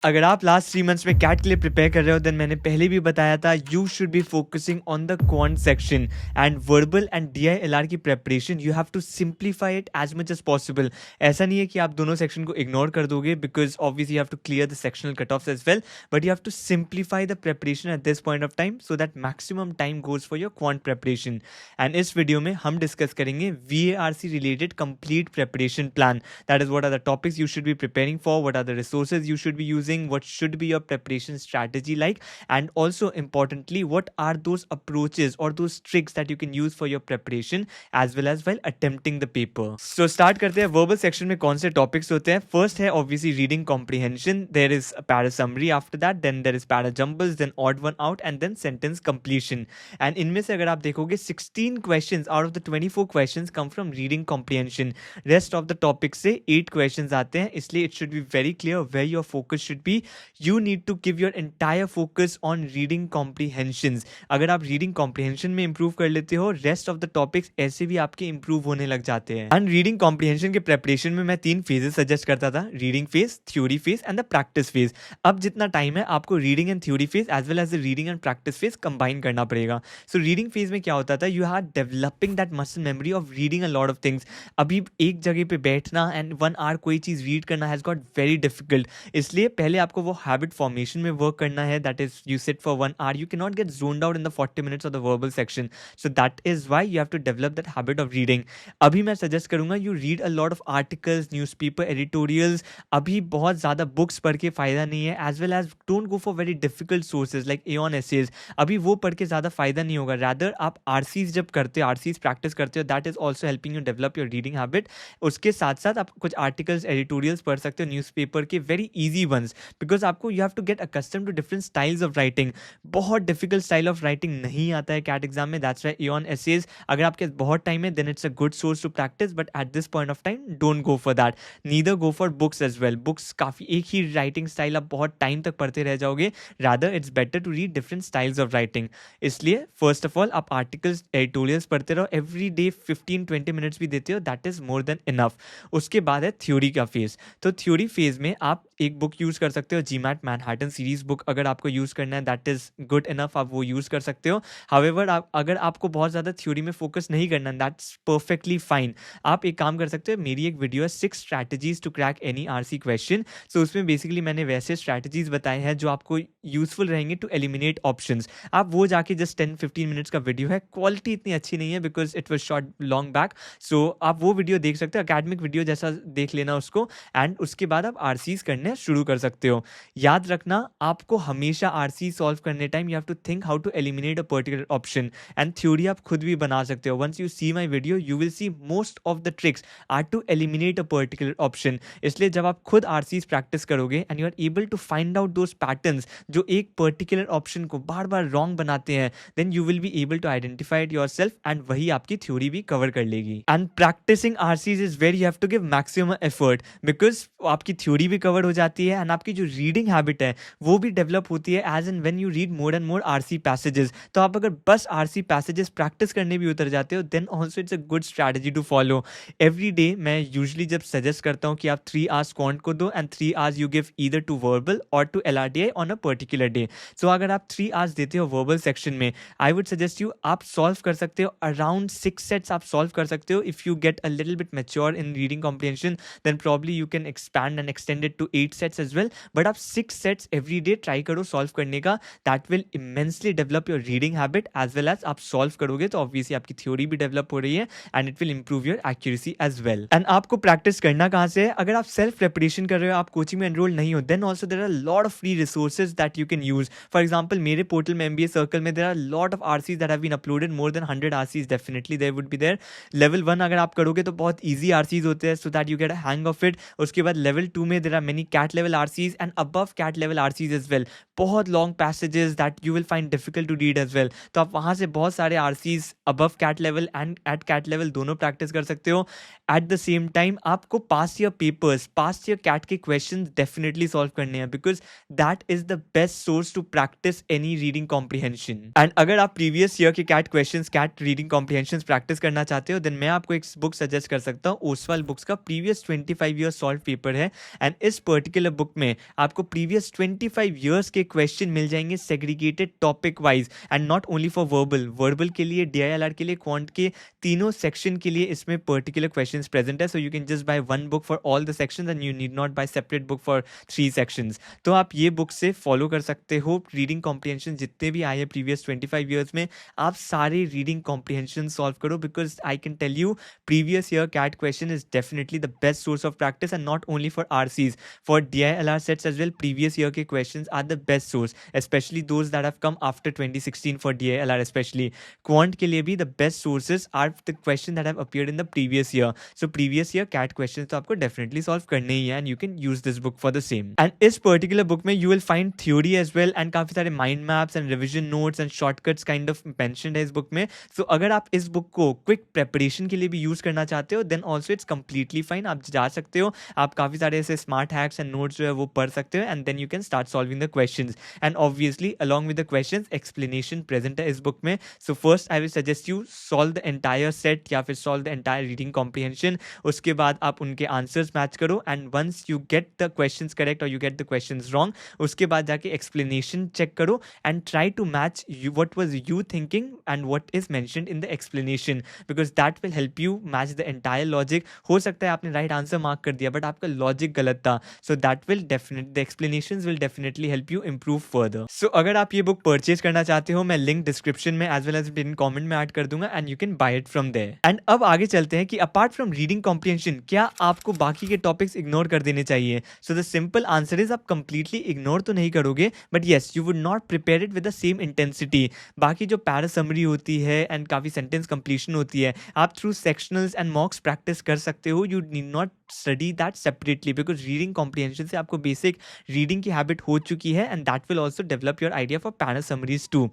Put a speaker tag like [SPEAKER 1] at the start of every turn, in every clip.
[SPEAKER 1] अगर आप last 3 months में कैट के लिए प्रिपेयर कर रहे हो देन मैंने पहले भी बताया था you should be focusing on the quant section and verbal and DILR की preparation you have to simplify it as much as possible. ऐसा नहीं है कि आप दोनों सेक्शन को इग्नोर कर दोगे because obviously you have to clear the sectional cut offs as well, but you have to simplify the preparation at this point of time so that maximum time goes for your quant preparation. And इस video में हम discuss करेंगे VARC related complete preparation plan. That is what are the topics you should be preparing for, what are the resources you should be using, what should be your preparation strategy like, and also importantly what are those approaches or those tricks that you can use for your preparation as well as while attempting the paper. So start करते हैं verbal section में कौन से topics होते हैं। First है obviously reading comprehension, there is a para summary after that, then there is para jumbles, then odd one out and then sentence completion. And इनमें से अगर आप देखोगे 16 questions out of the 24 questions come from reading comprehension. Rest of the topics से 8 questions आते हैं, इसलिए it should be very clear where your focus should be. You need to give your entire focus on reading comprehensions. अगर आप reading comprehension में improve कर लेते हो rest of the topics ऐसे भी आपके improve होने लग जाते हैं। And reading comprehension के preparation में मैं 3 phases suggest करता था, reading phase, theory phase and the practice phase. अब जितना time है आपको reading and theory phase as well as the reading and practice phase combine करना पड़ेगा। So reading phase में क्या होता था, you are developing that muscle memory of reading a lot of things. अभी एक जगह पे बैठना and 1 hour कोई चीज़ read करना has got very difficult, इसलिए पहले आपको वो हैबिट फॉर्मेशन में वर्क करना है। That is you sit for 1 hour, you can not get zoned out in the 40 minutes of the verbal section, so that is why you have to develop that habit of reading. अभी मैं suggest करूंगा you read a lot of articles, newspaper, editorials. अभी बहुत ज़्यादा books पढ़ के फ़ायदा नहीं है, as well as don't go for very difficult sources like Aeon essays. अभी वो पढ़ के ज़्यादा फ़ायदा नहीं होगा, रैदर आप आरसीज जब करते हो, आरसीज प्रैक्टिस करते हो, that is also helping you develop your reading habit. उसके साथ साथ आप कुछ आर्टिकल्स, एडिटोरियल्स पढ़ सकते हो न्यूज़पेपर के, वेरी ईजी वंस, बिकॉज आपको you have to get accustomed to different styles of writing. बहुत डिफिकल्ट स्टाइल ऑफ राइटिंग नहीं आता है कैट एग्जाम में, दैट्स व्हाई एऑन एसेज अगर आपके बहुत टाइम है then it's a good source to practice, but at this point of time don't go for that, neither go for books as well. Books काफ़ी एक ही writing style आप बहुत time तक पढ़ते रह जाओगे, rather it's better to read different styles of writing. इसलिए first of all आप आर्टिकल्स, एडिटोरियल्स पढ़ते रहो, एवरी डे 15-20 मिनट्स भी देते हो, that is more than enough. उसके बाद है थ्योरी का फेज। तो थ्योरी फेज में आप एक बुक यूज़ कर सकते हो, जीमैट मैनहट्टन सीरीज बुक अगर आपको यूज़ करना है, दैट इज़ गुड इनफ, आप वो यूज़ कर सकते हो। हावेवर अगर आपको बहुत ज़्यादा थ्योरी में फोकस नहीं करना, दैट्स परफेक्टली फाइन। आप एक काम कर सकते हो, मेरी एक वीडियो है 6 strategies to crack any RC question, so उसमें बेसिकली मैंने वैसे स्ट्रैटेजीज बताए हैं जो आपको यूजफुल रहेंगे टू एलिमिनेट ऑप्शंस। आप वो जाके जस्ट 10-15 मिनट्स का वीडियो है, क्वालिटी इतनी अच्छी नहीं है because it was shot long back, so आप वो वीडियो देख सकते हो, अकेडमिक वीडियो जैसा देख लेना उसको, एंड उसके बाद आप आरसीज करने शुरू कर सकते हो। याद रखना आपको हमेशा आरसी सॉल्व करने time you have to think how to eliminate a particular option, and theory आप खुद भी बना सकते हो। Once you see my video you will see most of the tricks are to eliminate a particular option. इसलिए जब आप खुद आरसीज प्रैक्टिस करोगे and you are able to find out those patterns जो एक पर्टिकुलर ऑप्शन को बार बार wrong बनाते हैं, then you will be able to identify it yourself and वही आपकी थ्योरी भी कवर कर लेगी। And practicing RCs is where you have to give maximum effort, because आपकी थ्योरी भी कवर हो जाती है एंड आपकी जो रीडिंग हैबिट है वो भी डेवलप होती है as and when you read more and more RC passages. तो आप अगर बस आरसी पैसेजेस प्रैक्टिस करने भी उतर जाते हो then also it's a good strategy to follow. Every day मैं यूजली जब सजेस्ट करता हूँ कि आप 3 आवर्स क्वांट को दो and 3 hours you give either to verbal और to LRDI on a particular day. So अगर आप 3 आवर्स देते हो वर्बल सेक्शन में, आई वुड सजेस्ट यू आप सॉल्व कर सकते हो अराउंड 6 सेट्स आप सॉल्व कर सकते हो। If you get a little bit mature in reading comprehension then probably you can expand and extend it to 8 sets as well, but आप 6 sets every day try करो solve करने का, that will immensely develop your reading habit as well as आप solve करोगे तो obviously आपकी theory भी develop हो रही है and it will improve your accuracy as well. And आपको प्रैक्टिस करना कहाँ से है, अगर आप सेल्फ प्रिपरेशन कर रहे हो, आप कोचिंग में एनरोल नहीं हो, then also there are lot of free resources that you can use. For example मेरे पोर्टल में MBA सर्कल में there are lot of RCs that have been uploaded, more than 100 RCs definitely there would be there. Level 1 अगर आप करोगे तो बहुत easy RCs होते हैं so that you get a hang of it. उसके बाद लेवल 2 में there are many CAT level RCs and above CAT level RCs as well. बहुत long passages that you will find difficult to read as well, तो आप वहाँ से बहुत सारे RCs above CAT level and at CAT level दोनों practice कर सकते हो। एट द सेम टाइम आपको past year papers, past year CAT के क्वेश्चन डेफिनेटली सॉल्व करने हैं, because that is the best source to practice any reading comprehension. And अगर आप प्रीवियस ईयर के CAT questions, CAT reading comprehension practice करना चाहते हो, देन मैं आपको एक बुक सजेस्ट कर सकता हूँ। ओसवाल बुक्स का प्रीवियस 25 ईयर सॉल्व पेपर है, एंड इस पर्टिकुलर बुक में आपको प्रीवियस 25 ईयर्स के क्वेश्चन मिल जाएंगे segregated topic wise, and not only for verbal के लिए, DILR के लिए, क्वांट के तीनों सेक्शन के लिए इसमें पर्टिकुलर क्वेश्चंस प्रेजेंट है। So you can just buy one book for all the sections and you need not buy separate book for 3 sections. तो आप ये बुक से फॉलो कर सकते हो रीडिंग कॉम्प्रिहेंशन जितने भी आए हैं प्रीवियस 25 ईयर्स में, आप सारे रीडिंग कॉम्प्रिहेंशन सॉल्व करो, because I can tell you previous year CAT question is definitely the best source of practice, and not only for RCs, for DILR sets as well. Previous year के questions are the best source, especially those that have come after 2016 for DILR especially. Quant के लिए भी the best sources are the questions that have appeared in the previous year. So previous year CAT questions तो आपको definitely solve करने ही है, and you can use this book for the same. And इस particular book में you will find theory as well, and काफी सारे mind maps and revision notes and shortcuts kind of mentioned है इस book में. So अगर आप इस book को quick preparation के लिए भी यूज करना चाहते हो, then also it's completely fine, आप जा सकते हो, आप काफी सारे ऐसे स्मार्ट हैक्स एंड नोट्स जो है वो पढ़ सकते हो, and then you can start solving the questions, and obviously along with the questions explanation present है इस बुक में। So first I will suggest you solve the entire set या फिर solve the entire reading comprehension, उसके बाद आप उनके answers match करो, and once you get the questions correct और you get the questions wrong, उसके बाद जाके एक्सप्लेनेशन चेक करो and try to match what was you thinking and what is mentioned in the explanation, because that will help you match the entire logic. हो सकता है आपने right answer mark कर दिया बट आपका लॉजिक गलत था, so that will definitely, the explanations will definitely help you improve further. So अगर आप ये बुक परचेज करना चाहते हो, मैं लिंक डिस्क्रिप्शन में as well as pin comment में ऐड कर दूंगा, and you can buy it from there. And अब आगे चलते हैं कि अपार्ट फ्रॉम रीडिंग कॉम्प्रिहेंशन क्या आपको बाकी के टॉपिक्स इग्नोर कर देने चाहिए। So the simple answer is आप कंप्लीटली इग्नोर तो नहीं करोगे, but yes you would not prepare it with the same intensity. बाकी जो पैरा समरी होती है एंड काफी सेंटेंस कंप्लीशन होती है, आप through sectionals and mocks practice कर सकते हो। You need not study that separately, because reading comprehension से आपको बेसिक रीडिंग की हैबिट हो चुकी है, and that will also develop your idea for para summaries too.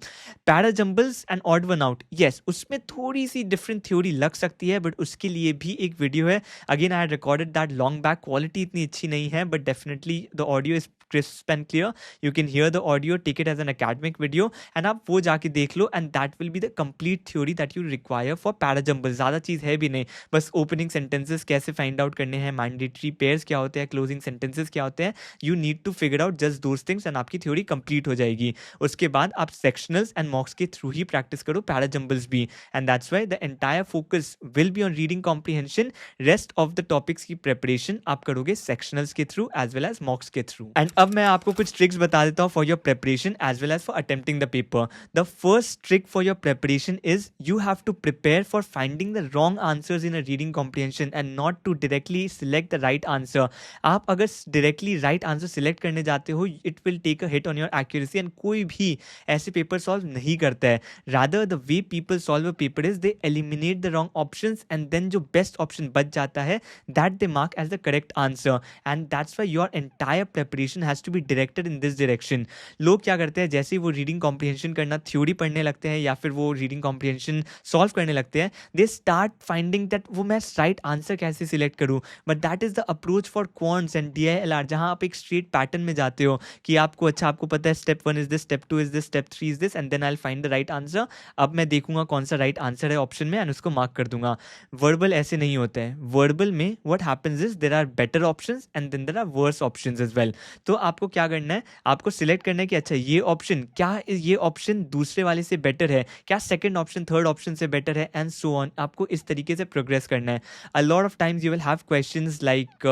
[SPEAKER 1] Para jumbles and odd one out, yes उसमें थोड़ी सी डिफरेंट थ्योरी लग सकती है, बट उसके लिए भी एक वीडियो है, again I had recorded that long back, quality इतनी अच्छी नहीं है, but definitely the audio is crisp and clear. You can hear the audio, take it as an academic video, and आप वो जाके देख लो, and that will be the complete theory that you require for para jumble. ज़्यादा चीज़ है भी नहीं, बस opening sentences कैसे find out करने हैं, mandatory pairs क्या होते हैं, closing sentences क्या होते हैं, you need to figure out just those things, and आपकी theory complete हो जाएगी। उसके बाद आप sectionals and mocks के through ही practice करो para jumbles भी, and that's why the entire focus will be on reading comprehension. Rest of the topics की preparation आप करोगे sectionals के through as well as mocks के through। And अब मैं आपको कुछ ट्रिक्स बता देता हूँ for your preparation as well as for attempting the paper. The first trick for your preparation is you have to prepare for finding the wrong answers in a reading comprehension and not to directly select the right answer. आप अगर directly right answer select करने जाते हो, it will take a hit on your accuracy, and कोई भी ऐसे paper solve नहीं करता है। Rather the way people solve a paper is they eliminate the wrong options, and then जो बेस्ट ऑप्शन बच जाता है that they mark as the correct answer, and that's why your entire preparation has to be directed in this direction. लोग क्या करते हैं, जैसे ही वो रीडिंग कॉम्प्रिहेंशन करना थ्योरी पढ़ने लगते हैं या फिर वो रीडिंग कॉम्प्रिहेंशन सॉल्व करने लगते हैं, दे स्टार्ट फाइंडिंग दैट वो मैं राइट आंसर कैसे सिलेक्ट करूं, but that is the approach for quants and DILR, जहां आप एक स्ट्रेट पैटर्न में जाते हो कि आपको अच्छा आपको पता है step 1 is this, step 2 is this, step 3 is this, and then I will find the right answer. अब मैं देखूंगा कौन सा राइट आंसर है ऑप्शन में एंड उसको मार्क कर दूंगा। वर्बल ऐसे नहीं होता है। वर्बल में what happens is there are better options and then there are worse options as well. तो आपको क्या करना है, आपको सिलेक्ट करना है कि अच्छा ये ऑप्शन क्या, ये ऑप्शन दूसरे वाले से बेटर है क्या, सेकंड ऑप्शन थर्ड ऑप्शन से बेटर है, एंड सो ऑन। आपको इस तरीके से प्रोग्रेस करना है। अ lot of times you will have questions like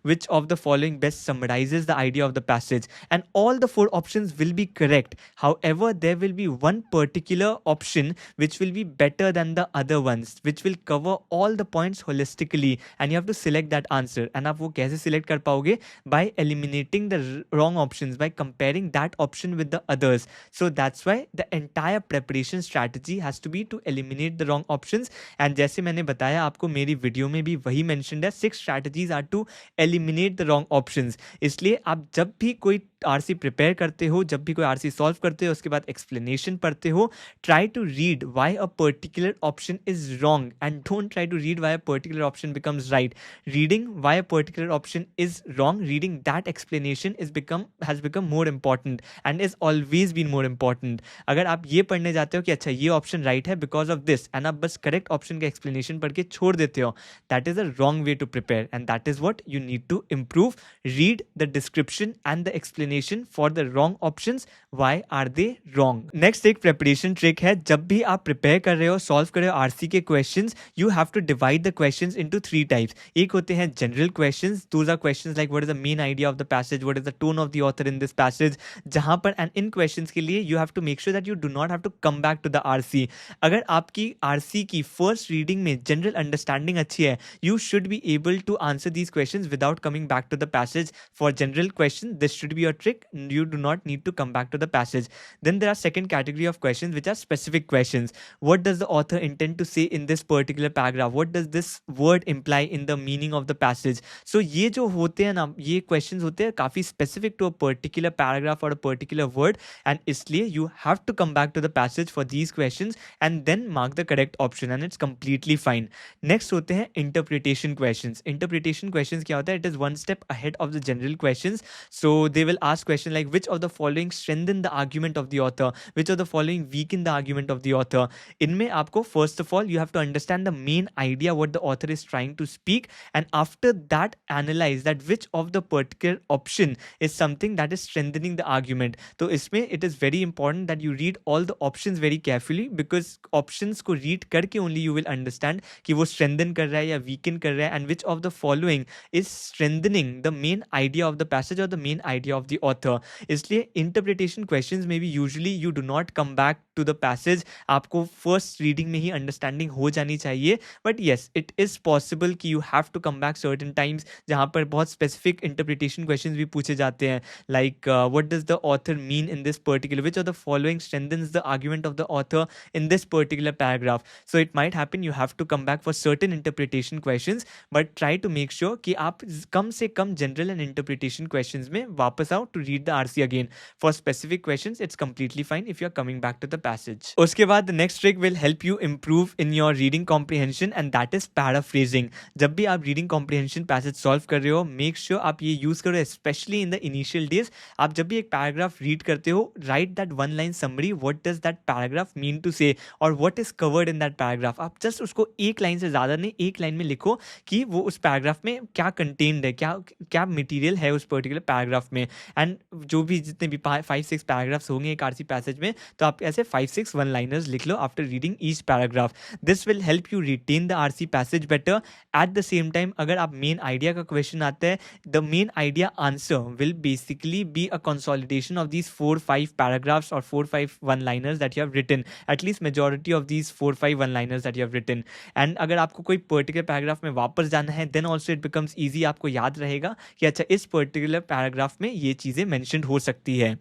[SPEAKER 1] which of the following best summarizes the idea of the passage, and all the 4 options will be correct. However, there will be one particular option which will be better than the other ones, which will cover all the points holistically, and you have to select that answer. And आप वो कैसे select कर पाओगे? By eliminating the wrong options, by comparing that option with the others. So that's why the entire preparation strategy has to be to eliminate the wrong options. And जैसे मैंने बताया आपको मेरी वीडियो में भी वही mentioned है, 6 strategies are to eliminate the wrong options. इसलिए आप जब भी कोई आरसी प्रिपेयर करते हो, जब भी कोई आरसी सॉल्व करते हो, उसके बाद एक्सप्लेनेशन पढ़ते हो, try to read why a particular option is wrong and don't try to read why a particular option becomes right. Reading why a particular option is wrong, reading that explanation has become more important and is always been more important. अगर आप ये पढ़ने जाते हो कि अच्छा ये option right है बिकॉज ऑफ दिस, एंड आप बस करेक्ट ऑप्शन का एक्सप्लेनेशन पढ़ के छोड़ देते हो, that is a wrong way to prepare and that is what you need to improve. Read the description and the explanation for the wrong options. Why are they wrong? Next एक preparation trick है, जब भी आप prepare कर रहे हो, solve कर रहे हो RC के questions, you have to divide the questions into 3 types. एक होते हैं general questions. Those are questions like what is the main idea of the passage, what is the tone of the author in this passage. जहाँ पर and in questions के लिए you have to make sure that you do not have to come back to the RC. अगर आपकी RC की first reading में general understanding अच्छी है, you should be able to answer these questions without coming back to the passage. For general questions, this should be your trick. You do not need to come back to the passage. Then there are second category of questions which are specific questions. What does the author intend to say in this particular paragraph? What does this word imply in the meaning of the passage? So ये जो होते हैं ना, ये questions होते हैं काफ़ी specific to a particular paragraph or a particular word, and इसलिए you have to come back to the passage for these questions and then mark the correct option, and it's completely fine. Next होते हैं interpretation questions. Interpretation questions क्या होता है? It is one step ahead of the general questions. So they will ask question like which of the following strengthen the argument of the author, which of the following weaken the argument of the author. इनमें आपको first of all you have to understand the main idea what the author is trying to speak, and after that analyze that which of the particular option is something that is strengthening the argument. तो इसमें it is very important that you read all the options very carefully, because options को read करके only you will understand कि वो strengthen कर रहा है या weaken कर रहा है, and which of the following is strengthening the main idea of the passage or the main idea of the author. इसलिए interpretation questions में भी usually you do not come back to the passage. आपको first reading में ही understanding हो जानी चाहिए, but yes it is possible कि you have to come back certain times जहाँ पर बहुत specific interpretation questions भी पूछे जाते हैं, like what does the author mean in this particular, which of the following strengthens the argument of the author in this particular paragraph. So it might happen you have to come back for certain interpretation questions, but try to make sure कि आप कम से कम general and interpretation questions में वापस आओ to read the RC again. For specific questions it's completely fine if you're coming back to the passage. उसके बाद the next trick will help you improve in your reading comprehension, and that is paraphrasing. जब भी आप reading comprehension passage solve कर रहे हो, make sure आप ये use करो, especially in the initial days. आप जब भी एक paragraph read करते हो, write that one line summary, what does that paragraph mean to say or what is covered in that paragraph. आप just उसको एक लाइन से ज़्यादा नहीं, एक लाइन में लिखो कि वो उस पैराग्राफ में क्या कंटेन्ड है, क्या क्या मटेरियल है उस पर्टिकुलर पैराग्राफ में. एंड जो भी जितने भी 5-6 पैराग्राफ्स होंगे एक आरसी पैसेज में, तो आप ऐसे 5-6 वन लाइनर्स लिख लो after reading each paragraph. This will help you retain the RC passage better. At the same time अगर आप मेन आइडिया का क्वेश्चन आता है, the main idea answer will basically be a consolidation of these 4-5 paragraphs और 4-5 one liners that you have written, at least majority of these 4-5 one liners that you have written. And अगर आपको कोई particular paragraph में वापस जाना है, then also it becomes easy. आपको याद रहेगा कि अच्छा इस पर्टिकुलर पैराग्राफ में ये चीज़ें मेंशन हो सकती है.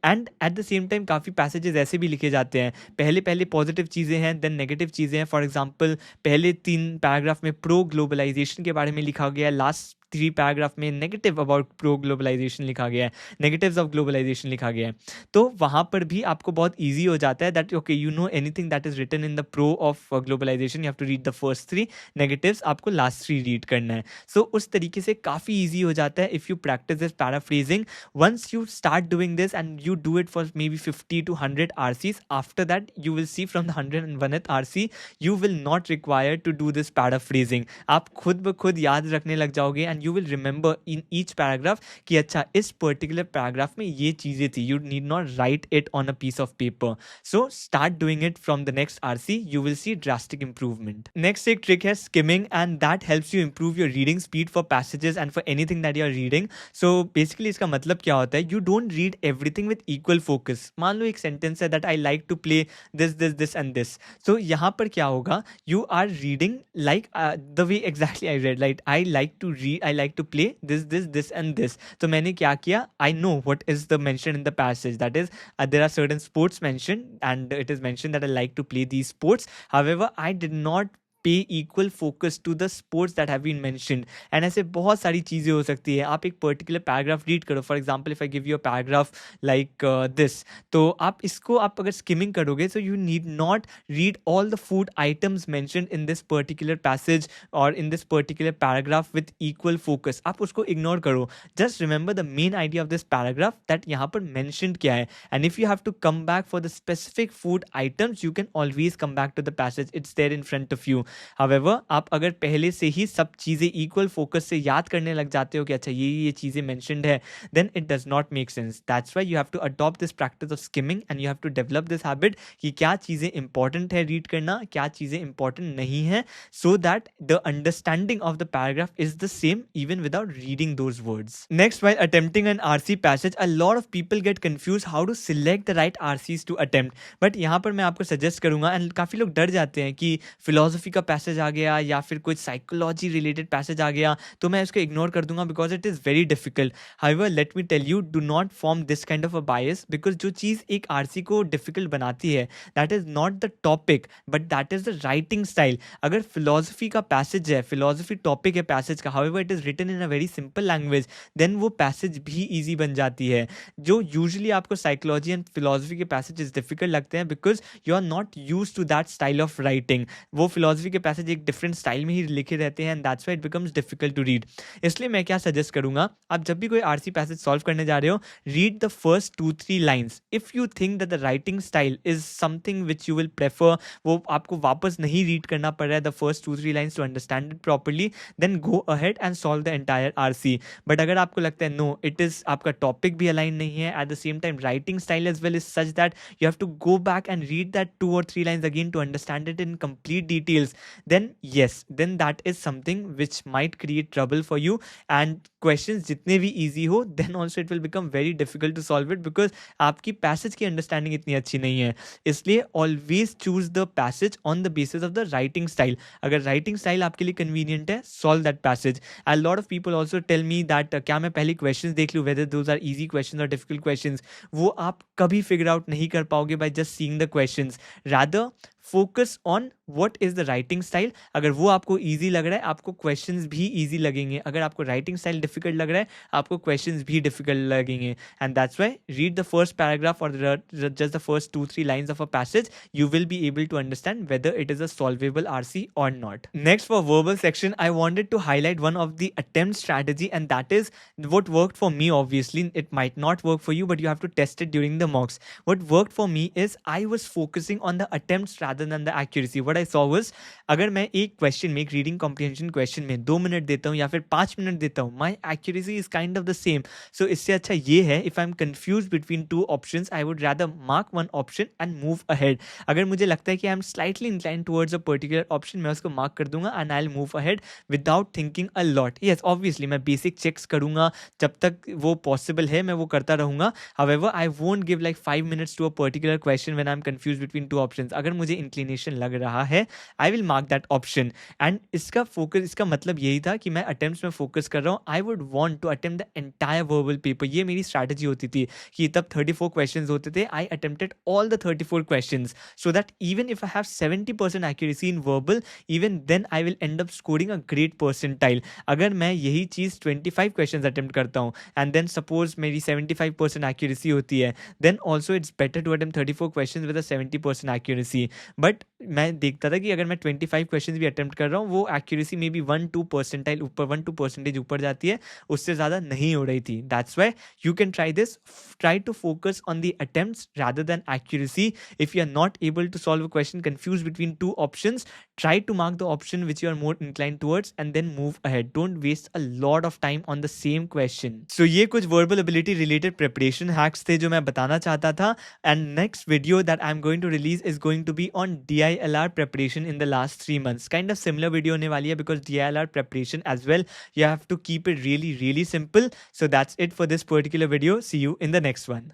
[SPEAKER 1] And eight the same time काफ़ी पैसेजेस ऐसे भी लिखे जाते हैं, पहले पॉजिटिव चीज़ें हैं, देन नेगेटिव चीज़ें हैं. फॉर एग्जांपल पहले 3 पैराग्राफ में प्रो ग्लोबलाइजेशन के बारे में लिखा गया है, लास्ट 3 पैराग्राफ में नेगेटिव अबाउट प्रो ग्लोबलाइजेशन लिखा गया है, नेगेटिव्स ऑफ ग्लोबलाइजेशन लिखा गया है. तो वहाँ पर भी आपको बहुत ईजी हो जाता है that okay you know anything that is written in the pro of globalization, you have to read the first 3, negatives आपको लास्ट 3 रीड करना है. सो उस तरीके से काफ़ी ईजी हो जाता है if you practice this paraphrasing. Once you start doing this and you do it for maybe 50 to 100 RCs, after that you will see from the 101th RC you will not require to do this paraphrasing. आप खुद ब खुद याद रखने लग जाओगे and you will remember in each paragraph कि अच्छा इस particular paragraph में ये चीज़ें थी. You need not write it on a piece of paper. So start doing it from the next RC. You will see drastic improvement. Next एक trick है skimming, and that helps you improve your reading speed for passages and for anything that you are reading. So basically इसका मतलब क्या होता है, you don't read everything with equal focus. मान लो एक sentence है that I like to play this and this. So यहाँ पर क्या होगा, you are reading like the way exactly I read, like I like to read, I like to play this and this. तो मैंने क्या किया, I know what is the mention in the passage, that is there are certain sports mentioned and it is mentioned that I like to play these sports. However, I did not pay equal focus to the sports that have been mentioned. And ऐसे बहुत सारी चीज़ें हो सकती है. आप एक particular paragraph read करो, for example if I give you a paragraph like this, तो आप इसको आप अगर स्किमिंग करोगे, so you need not read all the food items mentioned in this particular passage or in this particular paragraph with equal focus. आप उसको ignore करो. Just remember the main idea of this paragraph, that यहाँ पर mentioned क्या है. And if you have to come back for the specific food items, you can always come back to the passage. It's there in front of you. However, आप अगर पहले से ही सब चीज़ें equal focus से याद करने लग जाते हो कि अच्छा ये चीज़ें mentioned है, then it does not make sense. That's why you have to adopt this practice of skimming and you have to develop this habit कि क्या चीज़ें important है read करना, क्या चीज़ें important नहीं है, so that the understanding of the paragraph is the same even without reading those words. Next, while attempting an RC passage, a lot of people get confused how to select the right RCs to attempt. But यहाँ पर मैं आपको suggest करूँगा, and काफ़ी लोग डर जाते हैं कि philosophy का पैसेज आ गया या फिर कुछ साइकोलॉजी रिलेटेड पैसेज आ गया तो मैं उसको इग्नोर कर दूंगा because it is very difficult. However, let me tell you, do not form this kind of a bias, because जो चीज़ एक आरसी को डिफिकल्ट बनाती है that is not the topic but that is the writing style. अगर philosophy का passage है, philosophy topic है पैसेज का, however it is written in a very simple language, then वो पैसेज भी ईजी बन जाती है. जो यूजली आपको साइकोलॉजी एंड फिलोसफी के पैसेज डिफिकल्ट लगते हैं because you are not use to that style of writing. वो फिलोसफी के पैसेज एक डिफरेंट स्टाइल में ही लिखे रहते हैं and that's why it becomes difficult to read. इसलिए मैं क्या सजेस्ट करूंगा, आप जब भी कोई आरसी पैसेज सॉल्व करने जा रहे हो, read the first 2-3 lines. If you think that the writing style is something which you will prefer, वो आपको वापस नहीं रीड करना पड़ रहा है the first 2-3 lines to understand it properly, then go ahead and solve the entire RC. But अगर आपको लगता है नो, इट इज आपका टॉपिक भी अलाइन नहीं है, at the same time writing style as well is such that you have to go back and read that 2 or 3 lines again to understand it in complete details, then yes, then that is something which might create trouble for you. And questions जितने भी easy हो, then also it will become very difficult to solve it because आपकी passage की understanding इतनी अच्छी नहीं है. इसलिए always choose the passage on the basis of the writing style. अगर writing style आपके लिए convenient है, solve that passage. A lot of people also tell me that क्या मैं पहले questions देख लूँ whether those are easy questions or difficult questions. वो आप कभी figure out नहीं कर पाओगे by just seeing the questions. Rather, focus on what is the writing style. अगर वो आपको ईजी लग रहा है, आपको क्वेश्चंस भी ईजी लगेंगे. अगर आपको राइटिंग स्टाइल डिफिकल्ट लग रहा है, आपको क्वेश्चंस भी डिफिकल्ट लगेंगे. And that's why read the first paragraph और just the first 2-3 lines of a passage, you will be able to understand whether it is a solvable RC और not. Next, for verbal section, I wanted to highlight one of the attempt strategy and that is what worked for me. Obviously it might not work for you, but you have to test it during the mocks. What worked for me is I was focusing on the attempts rather than the accuracy. What I saw was, अगर मैं एक question में, एक reading comprehension question में 2 minute देता हूँ या फिर 5 मिनट देता हूँ, my accuracy is kind of the same. So इससे अच्छा ये है, if I'm confused between 2 options, I would rather mark one option and move ahead. अगर मुझे लगता है कि I'm slightly inclined towards a particular option, मैं उसको मार्क कर दूंगा and I'll move ahead without thinking a lot. Yes, obviously मैं basic checks करूंगा, जब तक वो पॉसिबल है मैं वो करता रहूंगा. However, I won't give like 5 minutes to a particular question when I'm confused between 2 options. अगर मुझे inclination लग रहा है, I will mark that option. And इसका फोकस, इसका मतलब यही था कि मैं attempts में फोकस कर रहा हूँ. I would want to attempt the entire verbal paper. ये मेरी strategy होती थी कि तब 34 questions होते थे. I attempted all the 34 questions so that even if I have 70% accuracy in verbal, even then I will end up scoring a great percentile. अगर मैं यही चीज़ 25 questions attempt करता हूँ and then suppose मेरी 75% accuracy होती है, then also it's better to attempt 34 questions with a 70% accuracy. But मैं देखता था कि अगर मैं 25 questions भी attempt कर रहा हूँ, वो accuracy में भी 1-2 percentile ऊपर, 1-2 percentage ऊपर जाती है, उससे ज़्यादा नहीं हो रही थी. That's why you can try this. Try to focus on the attempts rather than accuracy. If you are not able to solve a question confused between 2 options, try to mark the option which you are more inclined towards and then move ahead. Don't waste a lot of time on the same question. So ये कुछ verbal ability related preparation hacks थे जो मैं बताना चाहता था. And next video that I'm going to release is going to be on DILR preparation in the last 3 months. Kind of similar video होने वाली है because DILR preparation as well, you have to keep it really simple. So that's it for this particular video. See you in the next one.